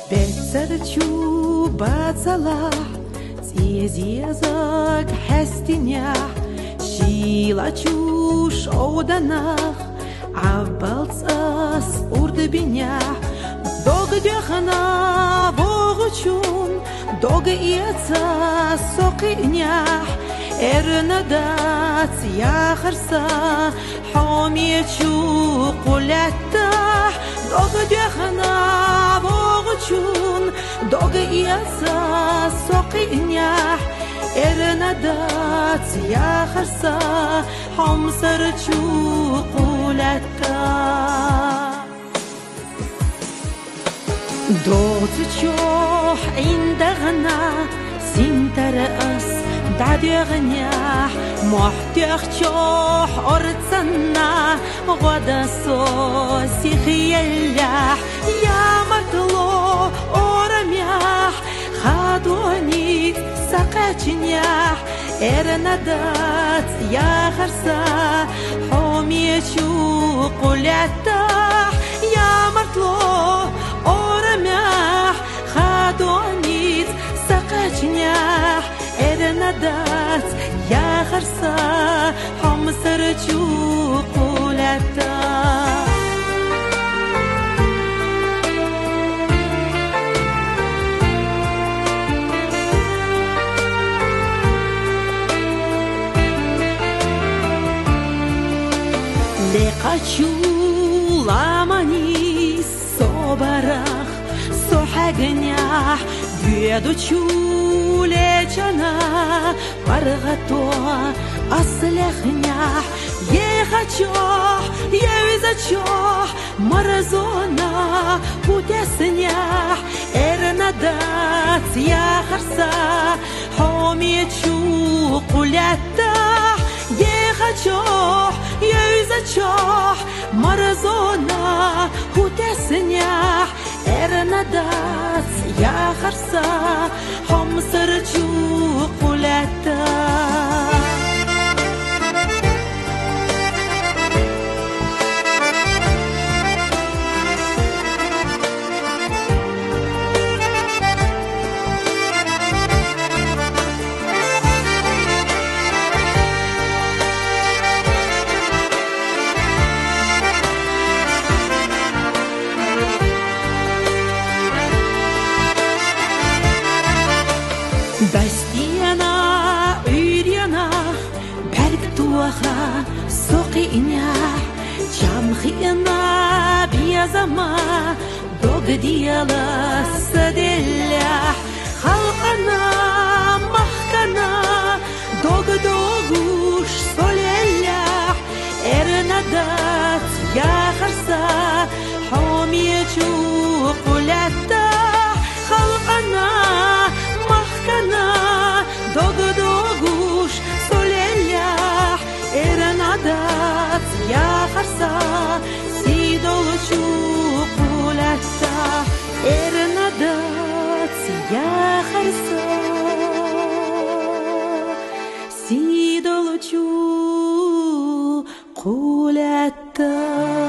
Betserchu batzala Ziezezag hestinях Shilachu shodanach Abbalzas urdebinях Dogdechana voguchun Dogieца soqinях Ernadat yaxarsa Homiechu qulatah Dogdechana voguchun Dogieca soqinях Ernadat yaxarsa Homsarchu qulatah Dotchoh indagna sintaras dadegna محتخchoh ortsana غداسو سيخيلا يا مرتلو اورميح خادوني سقاچنيح ارندات يا خرسا حوميچو قلتا يا مرتلو اورميح خادوني سقاچنيح ارندات يا خرسا حمسرچو قلتا لقاچو لاماني صبرخ صحقنيح بيدوچو لجنا برغتو أصلخنيح يخچوح يوزچوح مرزونا بودسنيح ارندات يا خرسا حوميچو قلتاح يخچوح يوزچوح مرزونا بودسنيح ارندات يا خرسا حمسرچو قلتاح Бастиана үйрена бәргтуаха соқиня чамхина биязама догдияла саделя халқана махкана догдогуш солеля эрнадат яхарса حوميچو قلتا халқана مخكنا دوغوش سوليليح إرنادات يا خرسا سيدولچو قولتا إرنادات يا خرسا سيدولچو قولتا